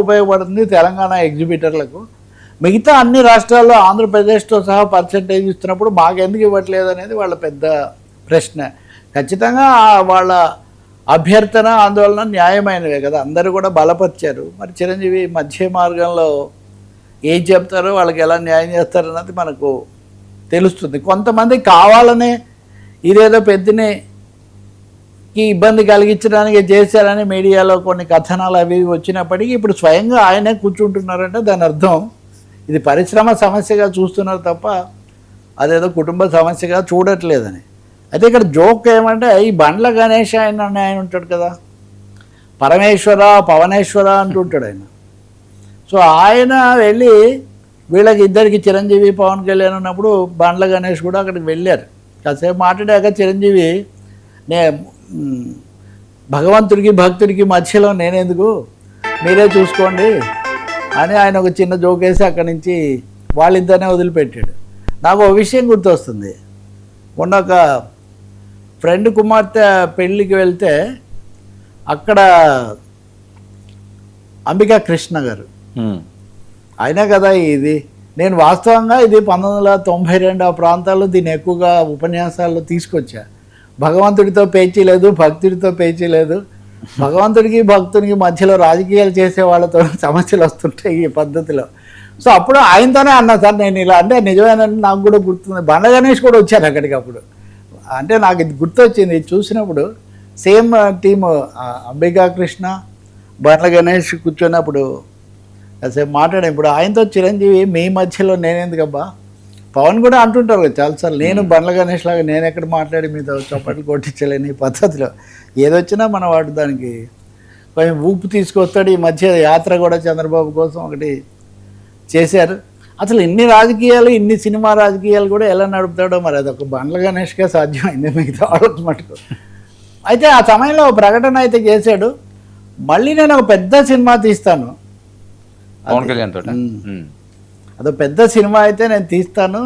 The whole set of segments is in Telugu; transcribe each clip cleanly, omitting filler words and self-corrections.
ఉపయోగపడుతుంది తెలంగాణ ఎగ్జిబిటర్లకు. మిగతా అన్ని రాష్ట్రాల్లో ఆంధ్రప్రదేశ్తో సహా పర్సెంటేజ్ ఇస్తున్నప్పుడు మాకెందుకు ఇవ్వట్లేదు అనేది వాళ్ళ పెద్ద ప్రశ్న. ఖచ్చితంగా వాళ్ళ అభ్యర్థన ఆందోళన న్యాయమైనవే కదా, అందరూ కూడా బలపరిచారు. మరి చిరంజీవి మధ్య మార్గంలో ఏం చెప్తారో, వాళ్ళకి ఎలా న్యాయం చేస్తారన్నది మనకు తెలుస్తుంది. కొంతమంది కావాలనే ఇదేదో పెద్దని ఇబ్బంది కలిగించడానికి చేశారని మీడియాలో కొన్ని కథనాలు అవి వచ్చినప్పటికీ ఇప్పుడు స్వయంగా ఆయనే కూర్చుంటున్నారంటే దాని అర్థం ఇది పరిశ్రమ సమస్యగా చూస్తున్నారు తప్ప అదేదో కుటుంబ సమస్యగా చూడట్లేదని. అయితే ఇక్కడ జోక్ ఏమంటే ఈ బండ్ల గణేష్ ఆయన ఉంటాడు కదా, పరమేశ్వర పవనేశ్వర అంటుంటాడు ఆయన. సో ఆయన వెళ్ళి వీళ్ళకి ఇద్దరికి చిరంజీవి పవన్ కళ్యాణ్ ఉన్నప్పుడు బండ్ల గణేష్ కూడా అక్కడికి వెళ్ళారు. కాసేపు మాట్లాడాక చిరంజీవి భగవంతుడికి భక్తుడికి మధ్యలో నేనెందుకు, మీరే చూసుకోండి అని ఆయన ఒక చిన్న జోక్ వేసి అక్కడి నుంచి వాళ్ళిద్దరినే వదిలిపెట్టాడు. నాకు ఒక విషయం గుర్తొస్తుంది. మొన్న ఒక ఫ్రెండ్ కుమార్తె పెళ్ళికి వెళ్తే అక్కడ అంబికా కృష్ణ గారు అయినా కదా ఇది, నేను వాస్తవంగా ఇది 1992 ఆ ప్రాంతాల్లో దీన్ని ఎక్కువగా ఉపన్యాసాల్లో తీసుకొచ్చా. భగవంతుడితో పేచీ లేదు, భక్తుడితో పేచీ లేదు, భగవంతుడికి భక్తుడికి మధ్యలో రాజకీయాలు చేసే వాళ్ళతో సమస్యలు వస్తుంటాయి ఈ పద్ధతిలో. సో అప్పుడు ఆయనతోనే అన్నా సార్ నేను ఇలా అంటే నిజమేనంటే నాకు కూడా గుర్తుంది. బండ్ల గణేష్ కూడా వచ్చారు అక్కడికి. అప్పుడు అంటే నాకు ఇది గుర్తొచ్చింది చూసినప్పుడు. సేమ్ టీము అంబికా కృష్ణ బండ్ల గణేష్ కూర్చున్నప్పుడు కాసేపు మాట్లాడాను. ఇప్పుడు ఆయనతో చిరంజీవి మీ మధ్యలో నేనెందుకబ్బా, పవన్ కూడా అంటుంటారు కదా చాలాసార్లు, నేను బండ్ల గణేష్ లాగా నేను ఎక్కడ మాట్లాడి మీతో చప్పట్లు కొట్టించలేని పద్ధతిలో ఏదొచ్చినా మన వాడు దానికి కొంచెం ఊపు తీసుకొస్తాడు. ఈ మధ్య యాత్ర కూడా చంద్రబాబు కోసం ఒకటి చేశారు. అసలు ఇన్ని రాజకీయాలు ఇన్ని సినిమా రాజకీయాలు కూడా ఎలా నడుపుతాడో మరి అదొక బండ్ల గణేష్గా సాధ్యమైంది, మిగతా వాళ్ళకి మటుకు. అయితే ఆ సమయంలో ప్రకటన అయితే చేశాడు, మళ్ళీ నేను ఒక పెద్ద సినిమా తీస్తాను, పవన్ కళ్యాణ్ తోటి అదో పెద్ద సినిమా అయితే నేను తీస్తాను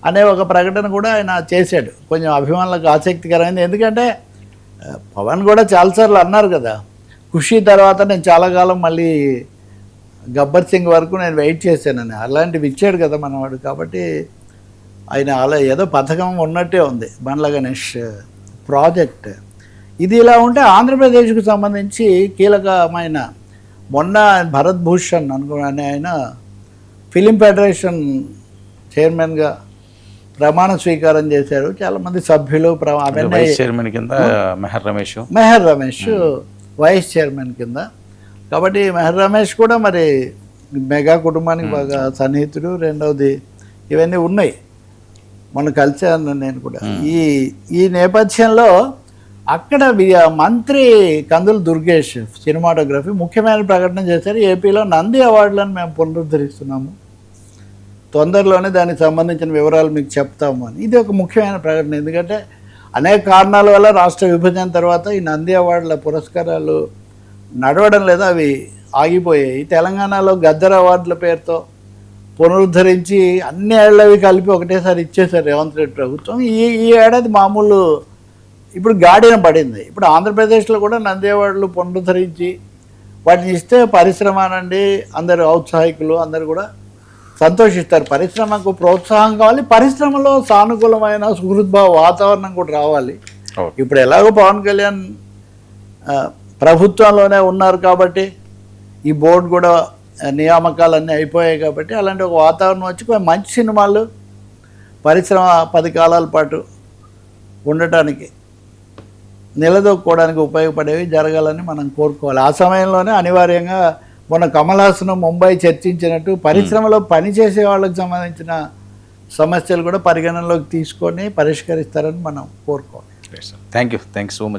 అనే ఒక ప్రకటన కూడా ఆయన చేశాడు. కొంచెం అభిమానులకు ఆసక్తికరమైంది. ఎందుకంటే పవన్ కూడా చాలాసార్లు అన్నారు కదా, ఖుషి తర్వాత నేను చాలా కాలం మళ్ళీ గబ్బర్ సింగ్ వరకు నేను వెయిట్ చేశానని. అలాంటివి ఇచ్చాడు కదా మనవాడు. కాబట్టి ఆయన అలా ఏదో పథకం ఉన్నట్టే ఉంది బండ్ల గణేష్ ప్రాజెక్ట్. ఇది ఇలా ఉంటే ఆంధ్రప్రదేశ్కు సంబంధించి కీలకమైన మొన్న భరత్ భూషణ్ అనుకునే ఆయన ఫిలిం ఫెడరేషన్ చైర్మన్గా ప్రమాణ స్వీకారం చేశారు. చాలామంది సభ్యులు చైర్మన్ కింద మెహర్ రమేష్ వైస్ చైర్మన్ కింద. కాబట్టి మెహర్ రమేష్ కూడా మరి మెగా కుటుంబానికి బాగా సన్నిహితుడు. రెండవది ఇవన్నీ ఉన్నాయి, మొన్న కలిసాను నేను కూడా. ఈ నేపథ్యంలో అక్కడ మంత్రి కందుల దుర్గేష్ సినిమాటోగ్రఫీ ముఖ్యమైన ప్రకటన చేశారు. ఏపీలో నంది అవార్డులను మేము పునరుద్ధరిస్తున్నాము, తొందరలోనే దానికి సంబంధించిన వివరాలు మీకు చెప్తాము అని. ఇది ఒక ముఖ్యమైన ప్రకటన. ఎందుకంటే అనేక కారణాల వల్ల రాష్ట్ర విభజన తర్వాత ఈ నంది అవార్డుల పురస్కారాలు నడవడం లేదా, అవి ఆగిపోయాయి. తెలంగాణలో గద్దర్ అవార్డుల పేరుతో పునరుద్ధరించి అన్ని ఏళ్ళవి కలిపి ఒకటేసారి ఇచ్చేశారు రేవంత్ రెడ్డి ప్రభుత్వం. ఈ ఏడాది మామూలు ఇప్పుడు గాడిన పడింది. ఇప్పుడు ఆంధ్రప్రదేశ్లో కూడా నంది అవార్డులు పునరుద్ధరించి వాటిని ఇస్తే పరిశ్రమ నుండి అందరు ఔత్సాహికులు అందరు కూడా సంతోషిస్తారు. పరిశ్రమకు ప్రోత్సాహం కావాలి, పరిశ్రమలో సానుకూలమైన సుహృద్భావ వాతావరణం కూడా రావాలి. ఇప్పుడు ఎలాగో పవన్ కళ్యాణ్ ప్రభుత్వంలోనే ఉన్నారు కాబట్టి ఈ బోర్డు కూడా నియామకాలన్నీ అయిపోయాయి కాబట్టి అలాంటి ఒక వాతావరణం వచ్చి మంచి సినిమాలు పరిశ్రమ 10 కాలాల పాటు ఉండటానికి నిలదొక్కుకోవడానికి ఉపయోగపడేవి జరగాలని మనం కోరుకోవాలి. ఆ సమయంలోనే అనివార్యంగా మొన్న కమల్ హాసన్ ముంబై చర్చించినట్టు పరిశ్రమలో పనిచేసే వాళ్ళకి సంబంధించిన సమస్యలు కూడా పరిగణనలోకి తీసుకొని పరిష్కరిస్తారని మనం కోరుకోవాలి. Thank you so much.